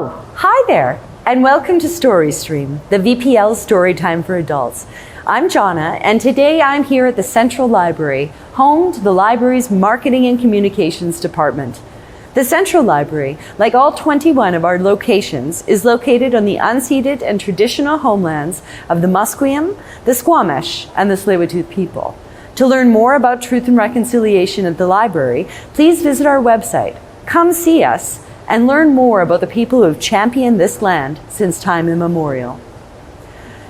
Oh, hi there, and welcome to Storystream, the VPL Storytime for adults. I'm Jonna, and today I'm here at the Central Library, home to the library's Marketing and Communications Department. The Central Library, like all 21 of our locations, is located on the unceded and traditional homelands of the Musqueam, the Squamish, and the Tsleil-Waututh people. To learn more about Truth and Reconciliation at the library, please visit our website. Come see us and learn more about the people who have championed this land since time immemorial.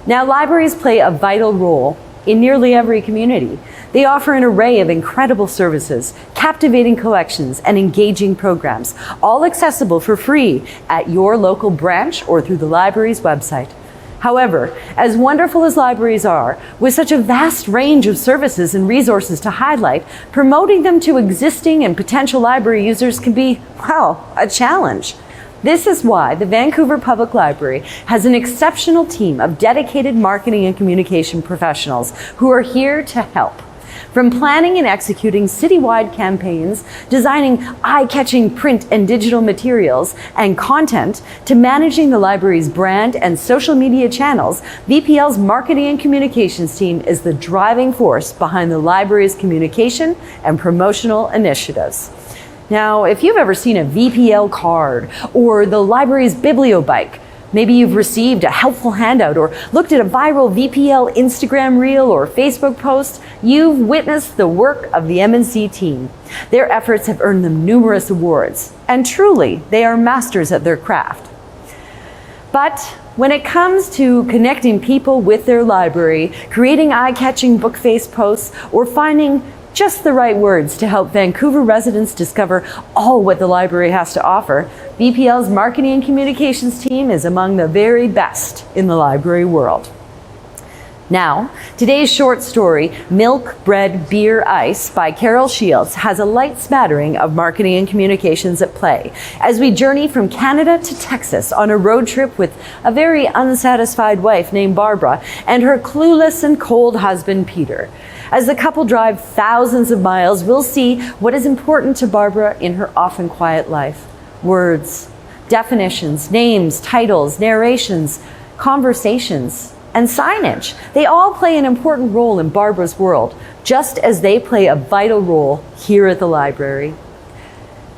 Now, libraries play a vital role in nearly every community. They offer an array of incredible services, captivating collections, and engaging programs, all accessible for free at your local branch or through the library's website. However, as wonderful as libraries are, with such a vast range of services and resources to highlight, promoting them to existing and potential library users can be, well, a challenge. This is why the Vancouver Public Library has an exceptional team of dedicated marketing and communication professionals who are here to help. From planning and executing citywide campaigns, designing eye-catching print and digital materials and content, to managing the library's brand and social media channels, VPL's marketing and communications team is the driving force behind the library's communication and promotional initiatives. Now, if you've ever seen a VPL card or the library's bibliobike, maybe you've received a helpful handout or looked at a viral VPL Instagram reel or Facebook post, you've witnessed the work of the M&C team. Their efforts have earned them numerous awards, and truly, they are masters at their craft. But when it comes to connecting people with their library, creating eye-catching book-face posts, or finding just the right words to help Vancouver residents discover all what the library has to offer, VPL's marketing and communications team is among the very best in the library world. Now, today's short story, Milk, Bread, Beer, Ice by Carol Shields has a light smattering of marketing and communications at play as we journey from Canada to Texas on a road trip with a very unsatisfied wife named Barbara and her clueless and cold husband, Peter. As the couple drive thousands of miles, we'll see what is important to Barbara in her often quiet life. Words, definitions, names, titles, narrations, conversations, and signage. They all play an important role in Barbara's world, just as they play a vital role here at the library.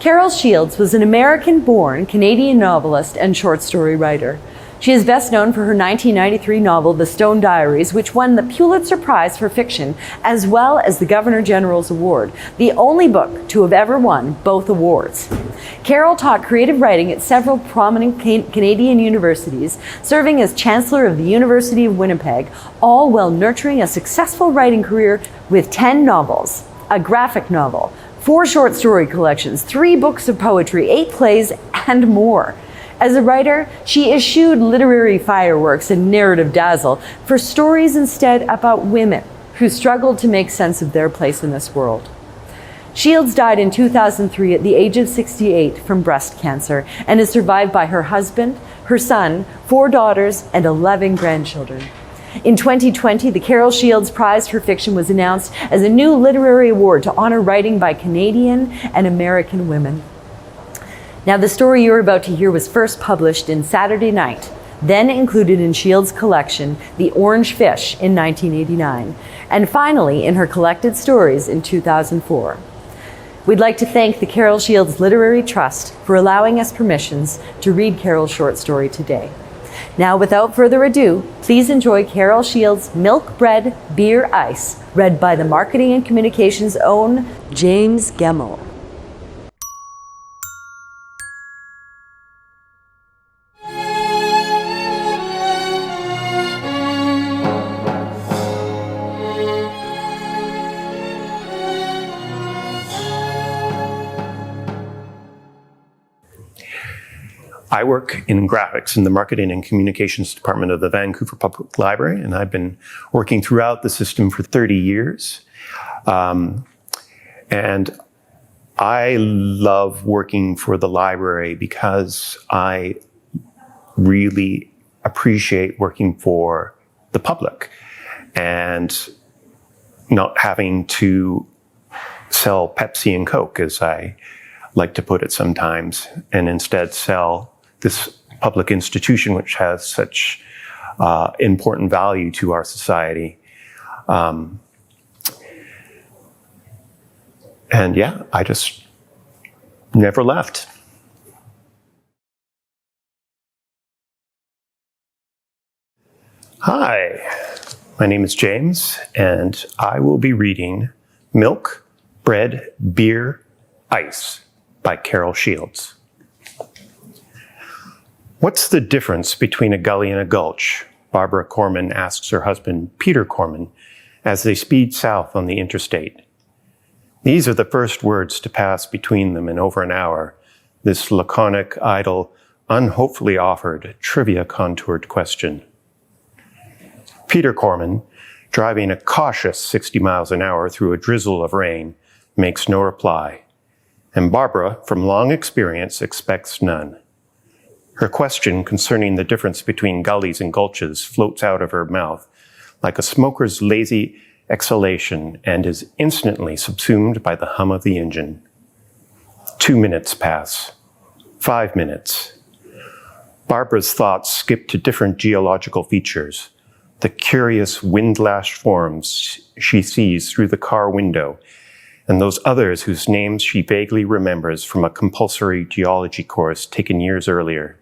Carol Shields was an American-born Canadian novelist and short story writer. She is best known for her 1993 novel, The Stone Diaries, which won the Pulitzer Prize for Fiction, as well as the Governor General's Award, the only book to have ever won both awards. Carol taught creative writing at several prominent Canadian universities, serving as Chancellor of the University of Winnipeg, all while nurturing a successful writing career with 10 novels, a graphic novel, 4 short story collections, 3 books of poetry, 8 plays, and more. As a writer, she eschewed literary fireworks and narrative dazzle for stories instead about women who struggled to make sense of their place in this world. Shields died in 2003 at the age of 68 from breast cancer and is survived by her husband, her son, 4 daughters, and 11 grandchildren. In 2020, the Carol Shields Prize for Fiction was announced as a new literary award to honor writing by Canadian and American women. Now, the story you're about to hear was first published in Saturday Night, then included in Shields' collection, The Orange Fish, in 1989, and finally in her collected stories in 2004. We'd like to thank the Carol Shields Literary Trust for allowing us permissions to read Carol's short story today. Now, without further ado, please enjoy Carol Shields' Milk, Bread, Beer, Ice, read by the Marketing and Communications' own James Gemmell. I work in graphics in the Marketing and Communications Department of the Vancouver Public Library, and I've been working throughout the system for 30 years. And I love working for the library because I really appreciate working for the public and not having to sell Pepsi and Coke, as I like to put it sometimes, and instead sell this public institution which has such important value to our society. And yeah, I just never left. Hi, my name is James, and I will be reading Milk, Bread, Beer, Ice by Carol Shields. What's the difference between a gully and a gulch? Barbara Corman asks her husband, Peter Corman, as they speed south on the interstate. These are the first words to pass between them in over an hour, this laconic, idle, unhopefully offered, trivia-contoured question. Peter Corman, driving a cautious 60 miles an hour through a drizzle of rain, makes no reply, and Barbara, from long experience, expects none. Her question concerning the difference between gullies and gulches floats out of her mouth like a smoker's lazy exhalation and is instantly subsumed by the hum of the engine. 2 minutes pass. 5 minutes. Barbara's thoughts skip to different geological features, the curious wind-lashed forms she sees through the car window, and those others whose names she vaguely remembers from a compulsory geology course taken years earlier.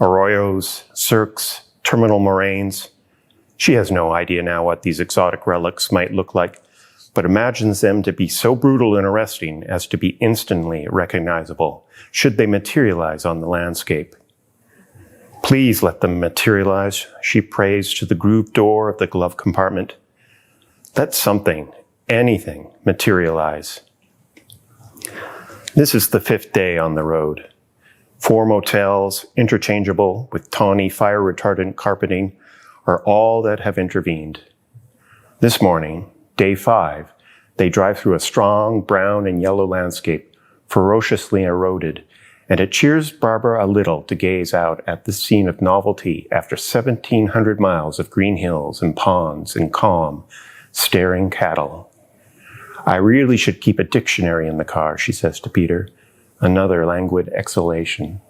Arroyos, cirques, terminal moraines. She has no idea now what these exotic relics might look like, but imagines them to be so brutal and arresting as to be instantly recognizable, should they materialize on the landscape. Please let them materialize, she prays to the grooved door of the glove compartment. Let something, anything, materialize. This is the 5th day on the road. 4 motels, interchangeable with tawny fire-retardant carpeting, are all that have intervened. This morning, day 5, they drive through a strong brown and yellow landscape, ferociously eroded, and it cheers Barbara a little to gaze out at this scene of novelty after 1,700 miles of green hills and ponds and calm, staring cattle. I really should keep a dictionary in the car, she says to Peter, another languid exhalation.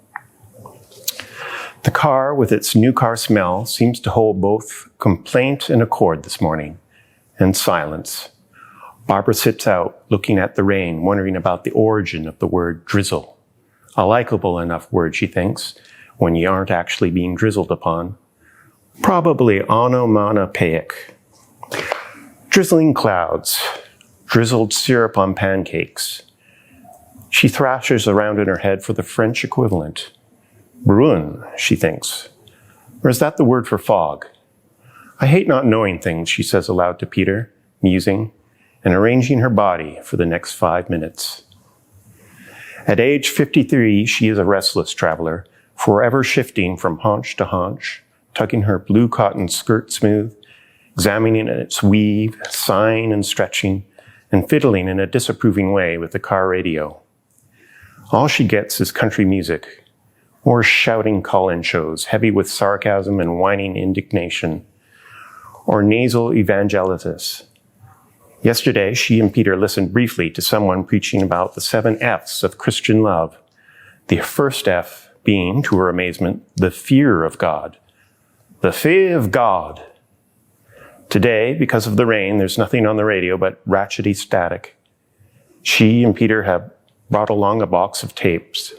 The car, with its new car smell, seems to hold both complaint and accord this morning, and silence. Barbara sits out, looking at the rain, wondering about the origin of the word drizzle. A likable enough word, she thinks, when you aren't actually being drizzled upon. Probably onomatopoeic. Drizzling clouds, drizzled syrup on pancakes. She thrashes around in her head for the French equivalent. Bruin, she thinks. Or is that the word for fog? I hate not knowing things, she says aloud to Peter, musing, and arranging her body for the next 5 minutes. At age 53, she is a restless traveler, forever shifting from haunch to haunch, tucking her blue cotton skirt smooth, examining its weave, sighing and stretching, and fiddling in a disapproving way with the car radio. All she gets is country music, or shouting call-in shows, heavy with sarcasm and whining indignation, or nasal evangelists. Yesterday, she and Peter listened briefly to someone preaching about the 7 F's of Christian love, the first F being, to her amazement, the fear of God. The fear of God. Today, because of the rain, there's nothing on the radio but ratchety static. She and Peter have brought along a box of tapes,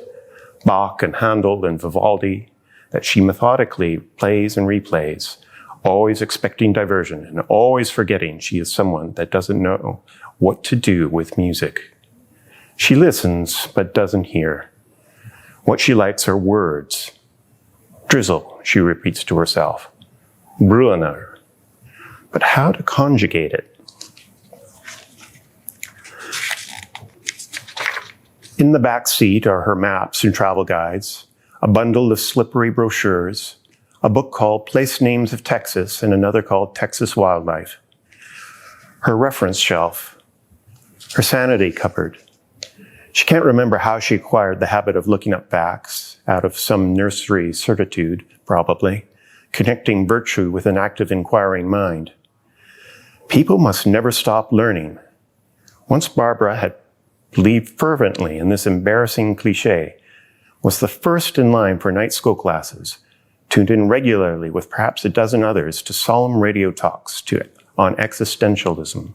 Bach and Handel and Vivaldi, that she methodically plays and replays, always expecting diversion and always forgetting she is someone that doesn't know what to do with music. She listens, but doesn't hear. What she likes are words. Drizzle, she repeats to herself. Brunner. But how to conjugate it? In the back seat are her maps and travel guides, a bundle of slippery brochures, a book called Place Names of Texas and another called Texas Wildlife. Her reference shelf, her sanity cupboard. She can't remember how she acquired the habit of looking up facts out of some nursery certitude, probably, connecting virtue with an active inquiring mind. People must never stop learning. Once Barbara had believed fervently in this embarrassing cliche, was the first in line for night school classes, tuned in regularly with perhaps a dozen others to solemn radio talks on existentialism.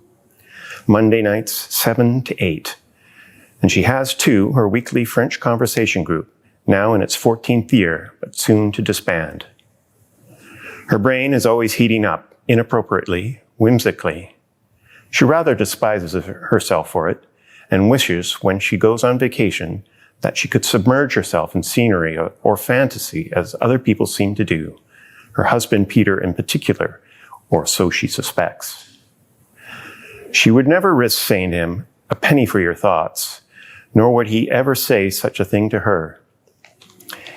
Monday nights, 7 to 8. And she has, too, her weekly French conversation group, now in its 14th year, but soon to disband. Her brain is always heating up, inappropriately, whimsically. She rather despises herself for it, and wishes, when she goes on vacation, that she could submerge herself in scenery or fantasy as other people seem to do, her husband Peter in particular, or so she suspects. She would never risk saying to him, "A penny for your thoughts," nor would he ever say such a thing to her.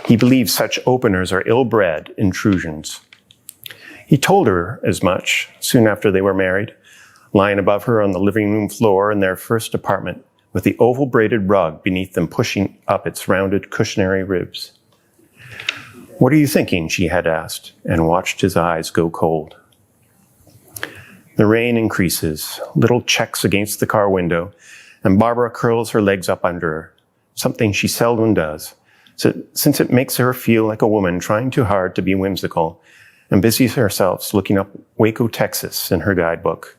He believes such openers are ill-bred intrusions. He told her as much soon after they were married, lying above her on the living room floor in their first apartment, with the oval braided rug beneath them pushing up its rounded cushionary ribs. "What are you thinking?" she had asked, and watched his eyes go cold. The rain increases, little checks against the car window, and Barbara curls her legs up under her, something she seldom does, since it makes her feel like a woman trying too hard to be whimsical, and busies herself looking up Waco, Texas in her guidebook.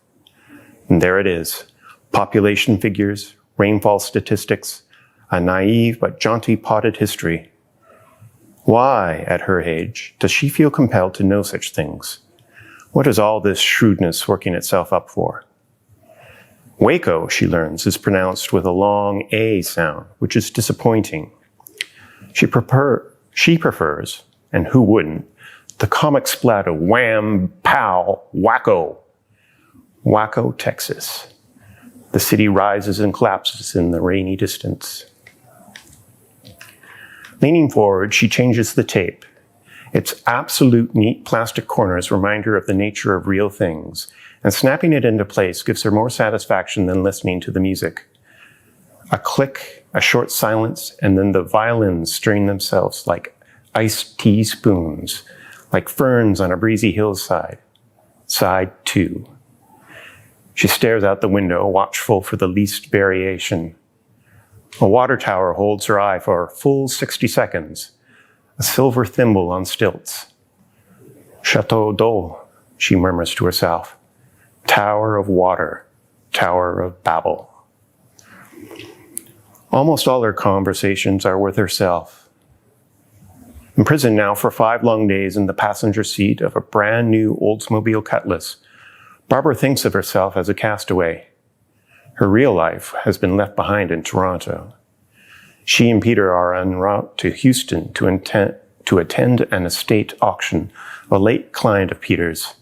And there it is, population figures, rainfall statistics, a naive but jaunty potted history. Why, at her age, does she feel compelled to know such things? What is all this shrewdness working itself up for? Waco, she learns, is pronounced with a long A sound, which is disappointing. She prefers, and who wouldn't, the comic splat of wham, pow, wacko. Waco, Texas. The city rises and collapses in the rainy distance. Leaning forward, she changes the tape. Its absolute neat plastic corners remind her of the nature of real things, and snapping it into place gives her more satisfaction than listening to the music. A click, a short silence, and then the violins string themselves like iced tea spoons, like ferns on a breezy hillside. Side 2. She stares out the window, watchful for the least variation. A water tower holds her eye for a full 60 seconds, a silver thimble on stilts. Chateau d'eau, she murmurs to herself. Tower of water, Tower of Babel. Almost all her conversations are with herself. Imprisoned now for 5 long days in the passenger seat of a brand new Oldsmobile Cutlass, Barbara thinks of herself as a castaway. Her real life has been left behind in Toronto. She and Peter are en route to Houston to attend an estate auction, a late client of Peter's,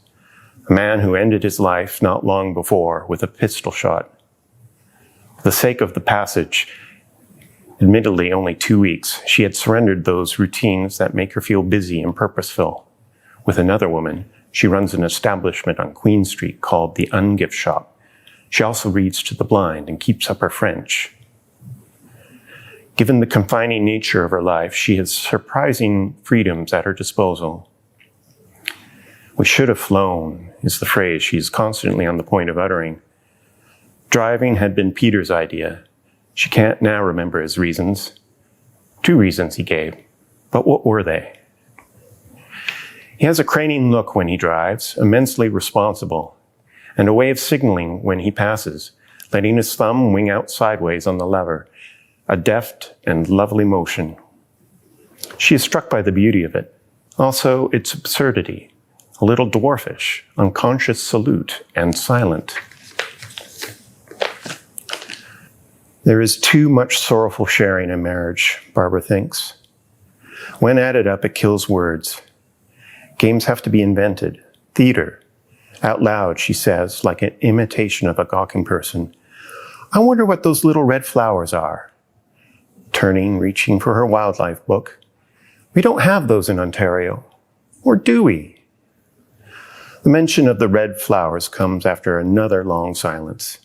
a man who ended his life not long before with a pistol shot. For the sake of the passage, admittedly only 2 weeks, she had surrendered those routines that make her feel busy and purposeful. With another woman, she runs an establishment on Queen Street called the Ungift Shop. She also reads to the blind and keeps up her French. Given the confining nature of her life, she has surprising freedoms at her disposal. "We should have flown," is the phrase she is constantly on the point of uttering. Driving had been Peter's idea. She can't now remember his reasons. 2 reasons he gave, but what were they? He has a craning look when he drives, immensely responsible, and a way of signaling when he passes, letting his thumb wing out sideways on the lever, a deft and lovely motion. She is struck by the beauty of it, also its absurdity, a little dwarfish, unconscious salute, and silent. There is too much sorrowful sharing in marriage, Barbara thinks. When added up, it kills words. Games have to be invented. Theater. Out loud, she says, like an imitation of a gawking person, "I wonder what those little red flowers are." Turning, reaching for her wildlife book. "We don't have those in Ontario. Or do we?" The mention of the red flowers comes after another long silence.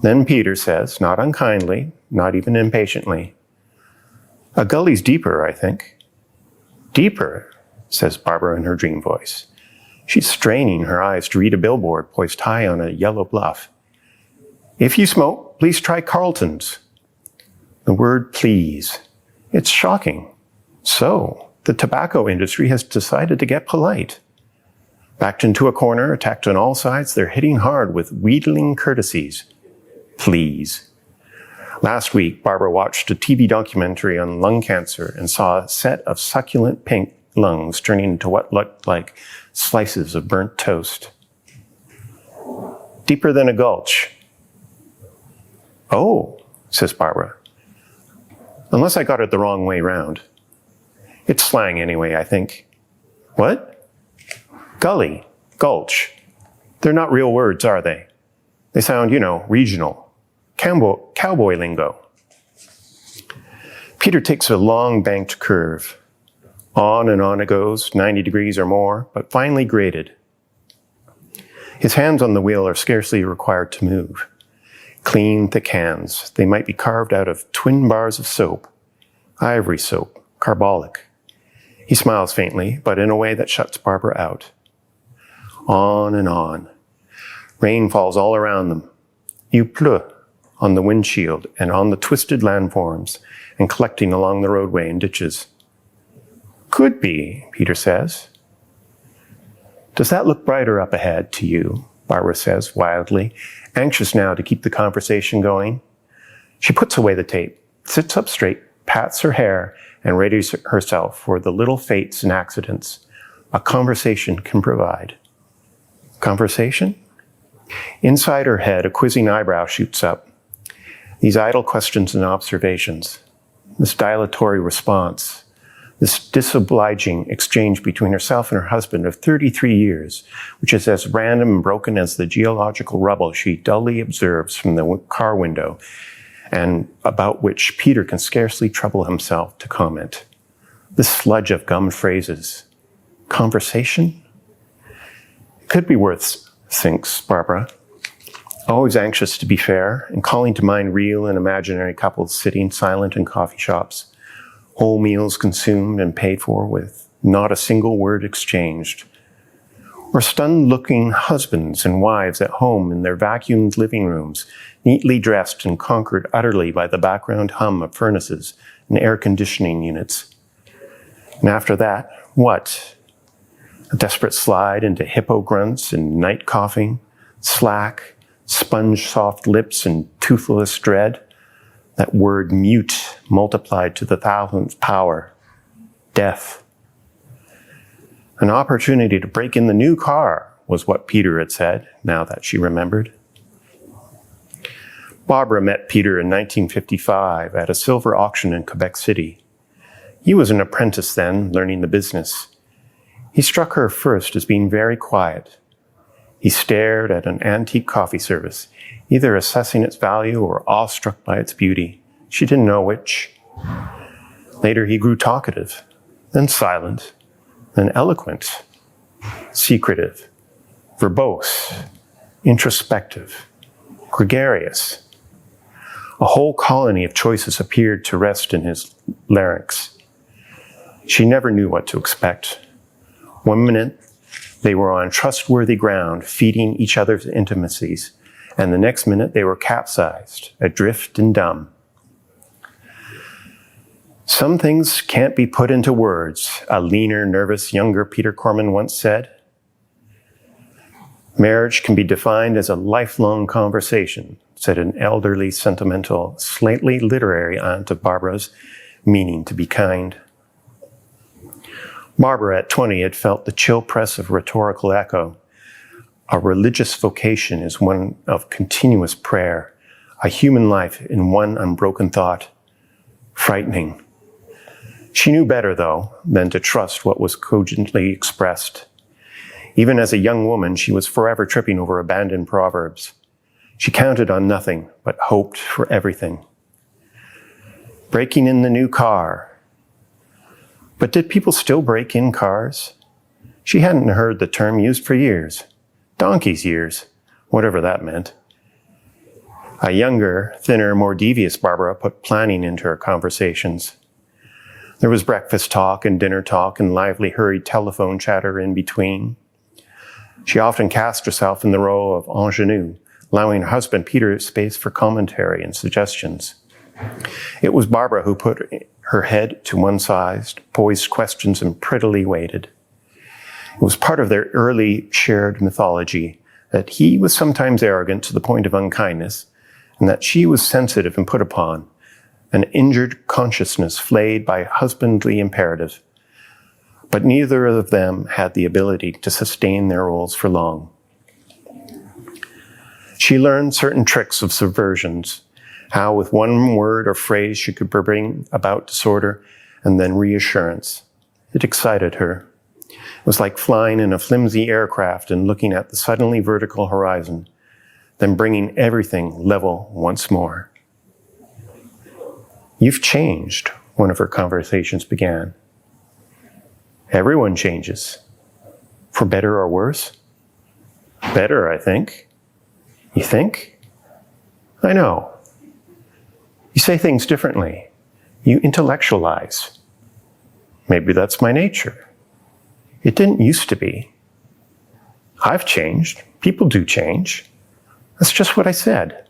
Then Peter says, not unkindly, not even impatiently, "A gully's deeper, I think." "Deeper?" says Barbara in her dream voice. She's straining her eyes to read a billboard poised high on a yellow bluff. "If you smoke, please try Carlton's." The word "please." It's shocking. So, the tobacco industry has decided to get polite. Backed into a corner, attacked on all sides, they're hitting hard with wheedling courtesies. Please. Last week, Barbara watched a TV documentary on lung cancer and saw a set of succulent pink lungs turning into what looked like slices of burnt toast. Deeper than a gulch. Oh, says Barbara. Unless I got it the wrong way round. It's slang anyway, I think. What? Gully, gulch. They're not real words, are they? They sound, regional. Cowboy lingo. Peter takes a long banked curve. On and on it goes, 90 degrees or more, but finally graded. His hands on the wheel are scarcely required to move. Clean, thick hands. They might be carved out of twin bars of soap. Ivory soap, carbolic. He smiles faintly, but in a way that shuts Barbara out. On and on. Rain falls all around them. Il pleut on the windshield and on the twisted landforms and collecting along the roadway in ditches. Could be, Peter says. Does that look brighter up ahead to you? Barbara says wildly, anxious now to keep the conversation going. She puts away the tape, sits up straight, pats her hair, and readies herself for the little fates and accidents a conversation can provide. Conversation? Inside her head, a quizzing eyebrow shoots up. These idle questions and observations, this dilatory response, this disobliging exchange between herself and her husband of 33 years, which is as random and broken as the geological rubble she dully observes from the car window, and about which Peter can scarcely trouble himself to comment. This sludge of gummed phrases. Conversation? Could be worth, thinks Barbara, always anxious to be fair and calling to mind real and imaginary couples sitting silent in coffee shops, whole meals consumed and paid for with not a single word exchanged, or stunned-looking husbands and wives at home in their vacuumed living rooms, neatly dressed and conquered utterly by the background hum of furnaces and air conditioning units. And after that, what? A desperate slide into hippo grunts and night coughing, slack, sponge-soft lips and toothless dread. That word mute multiplied to the thousandth power. Death. An opportunity to break in the new car was what Peter had said, now that she remembered. Barbara met Peter in 1955 at a silver auction in Quebec City. He was an apprentice then, learning the business. He struck her first as being very quiet. He stared at an antique coffee service, either assessing its value or awestruck by its beauty. She didn't know which. Later he grew talkative, then silent, then eloquent, secretive, verbose, introspective, gregarious. A whole colony of choices appeared to rest in his larynx. She never knew what to expect. One minute, they were on trustworthy ground, feeding each other's intimacies, and the next minute they were capsized, adrift and dumb. Some things can't be put into words, a leaner, nervous, younger Peter Corman once said. Marriage can be defined as a lifelong conversation, said an elderly, sentimental, slightly literary aunt of Barbara's, meaning to be kind. Barbara, at 20, had felt the chill press of rhetorical echo. A religious vocation is one of continuous prayer, a human life in one unbroken thought. Frightening. She knew better, though, than to trust what was cogently expressed. Even as a young woman, she was forever tripping over abandoned proverbs. She counted on nothing, but hoped for everything. Breaking in the new car. But did people still break in cars? She hadn't heard the term used for years. Donkey's years, whatever that meant. A younger, thinner, more devious Barbara put planning into her conversations. There was breakfast talk and dinner talk and lively, hurried telephone chatter in between. She often cast herself in the role of ingenue, allowing her husband Peter space for commentary and suggestions. It was Barbara who put her head to one side, poised questions, and prettily waited. It was part of their early shared mythology that he was sometimes arrogant to the point of unkindness, and that she was sensitive and put upon, an injured consciousness flayed by husbandly imperative. But neither of them had the ability to sustain their roles for long. She learned certain tricks of subversions, how with one word or phrase she could bring about disorder and then reassurance. It excited her. It was like flying in a flimsy aircraft and looking at the suddenly vertical horizon, then bringing everything level once more. "You've changed," one of her conversations began. "Everyone changes. For better or worse?" "Better, I think." "You think?" "I know. You say things differently. You intellectualize." "Maybe that's my nature. It didn't used to be." "I've changed. People do change." "That's just what I said."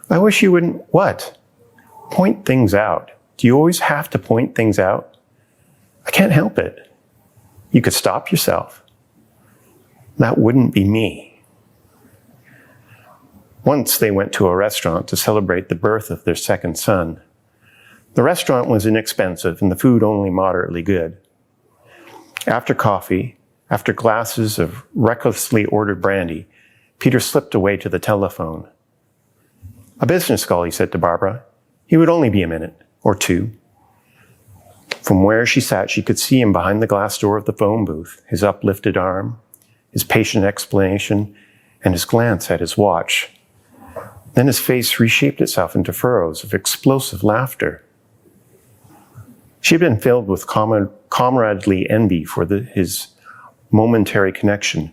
"I wish you wouldn't..." "What?" "Point things out. Do you always have to point things out?" "I can't help it." "You could stop yourself." "That wouldn't be me." Once they went to a restaurant to celebrate the birth of their second son. The restaurant was inexpensive and the food only moderately good. After coffee, after glasses of recklessly ordered brandy, Peter slipped away to the telephone. "A business call," he said to Barbara. "He would only be a minute or two." From where she sat, she could see him behind the glass door of the phone booth, his uplifted arm, his patient explanation, and his glance at his watch. Then his face reshaped itself into furrows of explosive laughter. She had been filled with comradely envy for his momentary connection,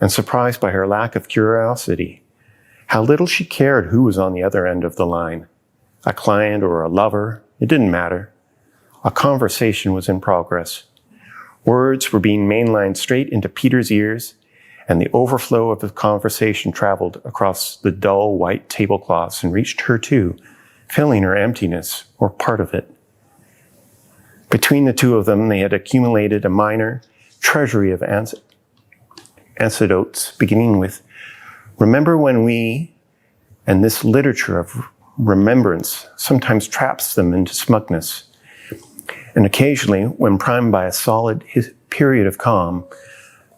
and surprised by her lack of curiosity. How little she cared who was on the other end of the line. A client or a lover, it didn't matter. A conversation was in progress. Words were being mainlined straight into Peter's ears, and the overflow of the conversation traveled across the dull white tablecloths and reached her too, filling her emptiness, or part of it. Between the two of them, they had accumulated a minor treasury of anecdotes, beginning with, "Remember when we..." And this literature of remembrance sometimes traps them into smugness. And occasionally, when primed by a solid period of calm,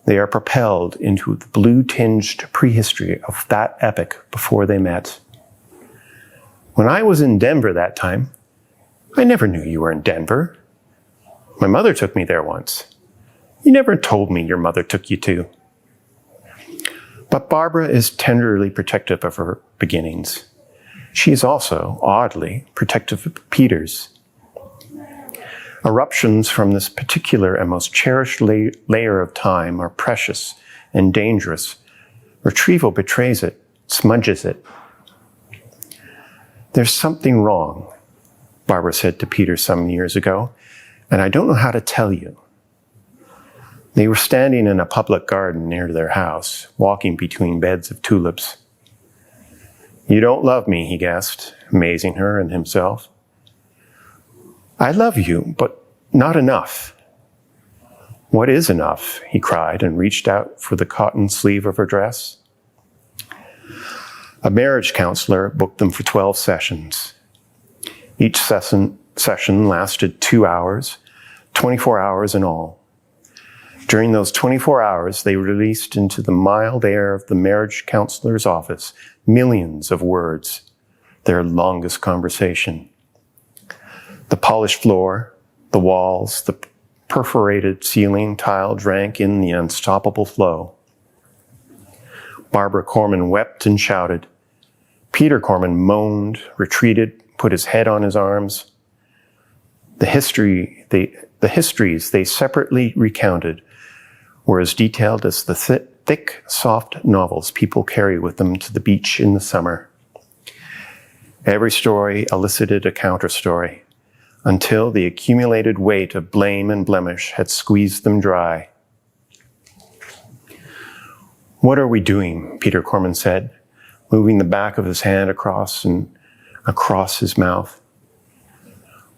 they are propelled into the blue-tinged prehistory of that epoch before they met. "When I was in Denver that time..." "I never knew you were in Denver." "My mother took me there once." "You never told me your mother took you too." But Barbara is tenderly protective of her beginnings. She is also, oddly, protective of Peter's. Eruptions from this particular and most cherished layer of time are precious and dangerous. Retrieval betrays it, smudges it. "There's something wrong," Barbara said to Peter some years ago, "and I don't know how to tell you." They were standing in a public garden near their house, walking between beds of tulips. "You don't love me," he guessed, amazing her and himself. "I love you, but not enough." "What is enough?" he cried and reached out for the cotton sleeve of her dress. A marriage counselor booked them for 12 sessions. Each session lasted 2 hours, 24 hours in all. During those 24 hours, they released into the mild air of the marriage counselor's office millions of words, their longest conversation. The polished floor, the walls, the perforated ceiling tile drank in the unstoppable flow. Barbara Corman wept and shouted. Peter Corman moaned, retreated, put his head on his arms. The histories they separately recounted were as detailed as the thick, soft novels people carry with them to the beach in the summer. Every story elicited a counter-story, until the accumulated weight of blame and blemish had squeezed them dry. "What are we doing?" Peter Corman said, moving the back of his hand across his mouth.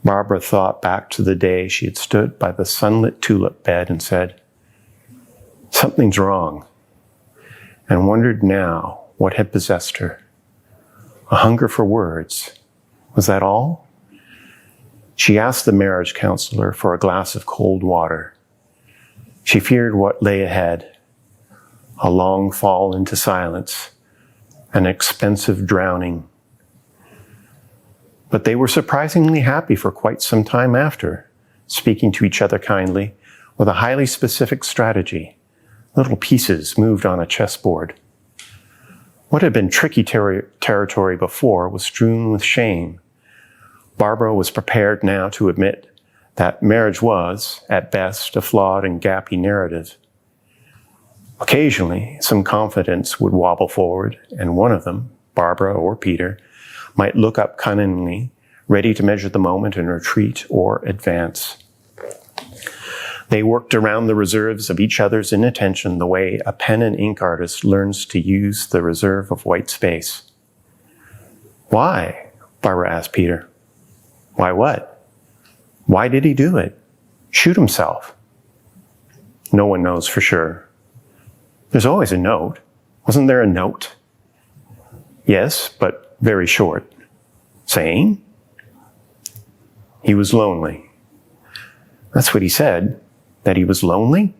Barbara thought back to the day she had stood by the sunlit tulip bed and said, "Something's wrong," and wondered now what had possessed her. A hunger for words. Was that all? She asked the marriage counselor for a glass of cold water. She feared what lay ahead. A long fall into silence, an expensive drowning. But they were surprisingly happy for quite some time after, speaking to each other kindly, with a highly specific strategy. Little pieces moved on a chessboard. What had been tricky territory before was strewn with shame. Barbara was prepared now to admit that marriage was, at best, a flawed and gappy narrative. Occasionally, some confidence would wobble forward, and one of them, Barbara or Peter, might look up cunningly, ready to measure the moment and retreat or advance. They worked around the reserves of each other's inattention the way a pen and ink artist learns to use the reserve of white space. "Why?" Barbara asked Peter. "Why what? Why did he do it? Shoot himself?" No one knows for sure. There's always a note. Wasn't there a note? Yes, but very short. Saying? He was lonely. That's what he said, that he was lonely?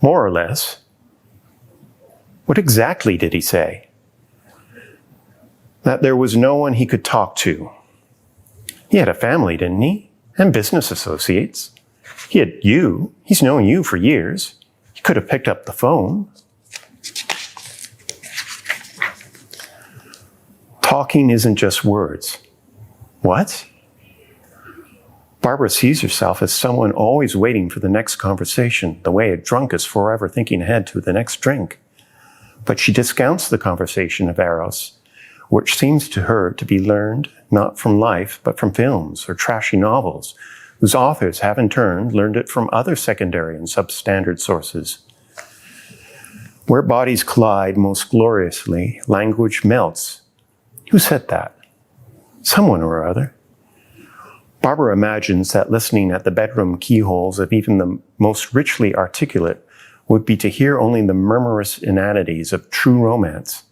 More or less. What exactly did he say? That there was no one he could talk to. He had a family, didn't he? And business associates. He had you. He's known you for years. He could have picked up the phone. Talking isn't just words. What? Barbara sees herself as someone always waiting for the next conversation, the way a drunk is forever thinking ahead to the next drink. But she discounts the conversation of Eros, which seems to her to be learned not from life, but from films or trashy novels, whose authors have in turn learned it from other secondary and substandard sources. Where bodies collide most gloriously, language melts. Who said that? Someone or other. Barbara imagines that listening at the bedroom keyholes of even the most richly articulate would be to hear only the murmurous inanities of true romance.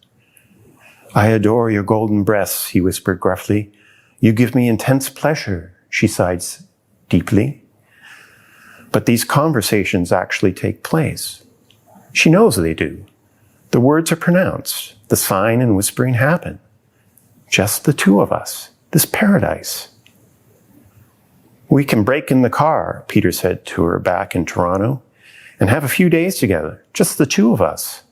"I adore your golden breasts," he whispered gruffly. "You give me intense pleasure," she sighed deeply. But these conversations actually take place. She knows they do. The words are pronounced. The sighing and whispering happen. Just the two of us. This paradise. "We can break in the car," Peter said to her back in Toronto, "and have a few days together, just the two of us."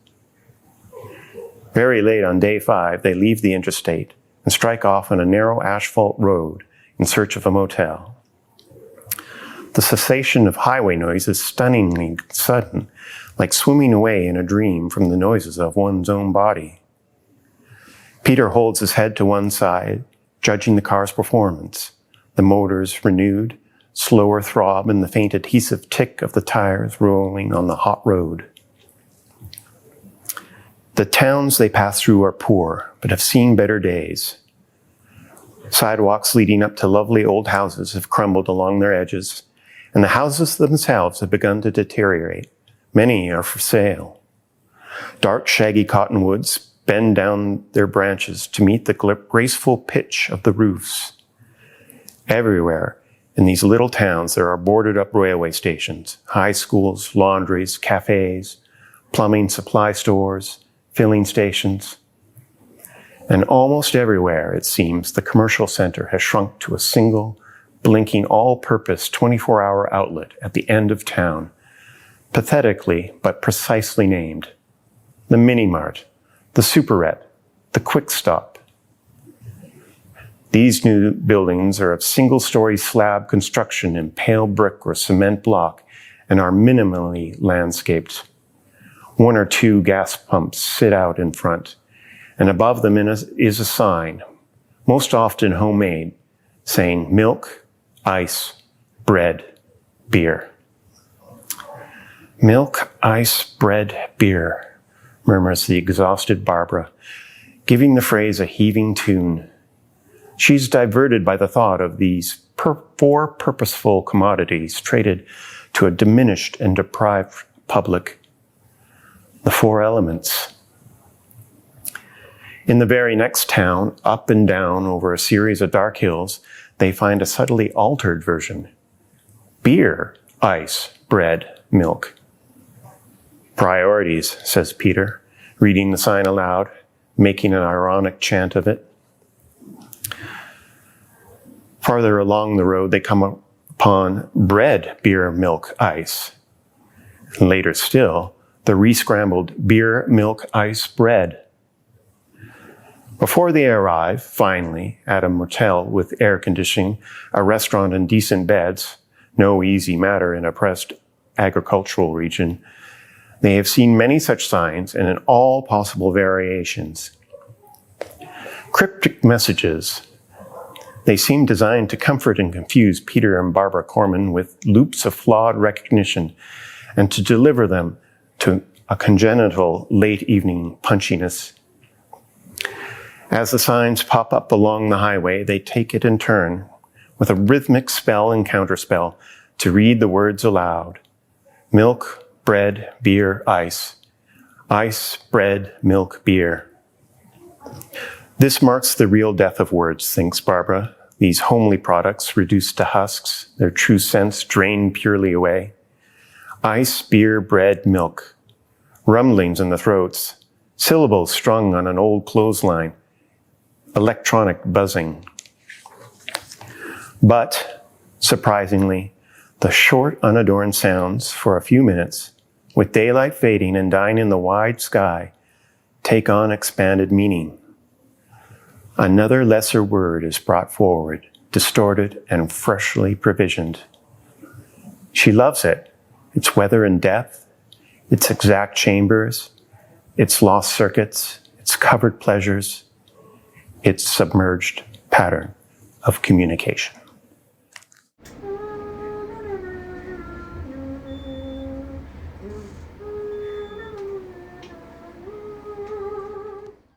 Very late on day 5, they leave the interstate and strike off on a narrow asphalt road in search of a motel. The cessation of highway noise is stunningly sudden, like swimming away in a dream from the noises of one's own body. Peter holds his head to one side, judging the car's performance. The motor's renewed, slower throb and the faint adhesive tick of the tires rolling on the hot road. The towns they pass through are poor, but have seen better days. Sidewalks leading up to lovely old houses have crumbled along their edges, and the houses themselves have begun to deteriorate. Many are for sale. Dark, shaggy cottonwoods bend down their branches to meet the graceful pitch of the roofs. Everywhere in these little towns there are boarded up railway stations, high schools, laundries, cafes, plumbing supply stores, filling stations. And almost everywhere, it seems, the commercial center has shrunk to a single, blinking all-purpose 24-hour outlet at the end of town, pathetically but precisely named. The mini-mart, the superette, the quick stop. These new buildings are of single-story slab construction in pale brick or cement block and are minimally landscaped. 1 or 2 gas pumps sit out in front, and above them is a sign, most often homemade, saying milk, ice, bread, beer. Milk, ice, bread, beer, murmurs the exhausted Barbara, giving the phrase a heaving tune. She's diverted by the thought of these four purposeful commodities traded to a diminished and deprived public. The four elements. In the very next town, up and down over a series of dark hills, they find a subtly altered version. Beer, ice, bread, milk. Priorities, says Peter, reading the sign aloud, making an ironic chant of it. Farther along the road, they come upon bread, beer, milk, ice. And later still, the re-scrambled beer, milk, ice, bread. Before they arrive, finally, at a motel with air conditioning, a restaurant and decent beds, no easy matter in a oppressed agricultural region, they have seen many such signs and in all possible variations. Cryptic messages. They seem designed to comfort and confuse Peter and Barbara Corman with loops of flawed recognition and to deliver them to a congenital late evening punchiness. As the signs pop up along the highway, they take it in turn with a rhythmic spell and counterspell to read the words aloud. Milk, bread, beer, ice. Ice, bread, milk, beer. This marks the real death of words, thinks Barbara. These homely products reduced to husks, their true sense drained purely away. Ice, beer, bread, milk. Rumblings in the throats, syllables strung on an old clothesline, electronic buzzing. But, surprisingly, the short, unadorned sounds for a few minutes, with daylight fading and dying in the wide sky, take on expanded meaning. Another lesser word is brought forward, distorted and freshly provisioned. She loves it, its weather and depth, its exact chambers, its lost circuits, its covered pleasures, its submerged pattern of communication.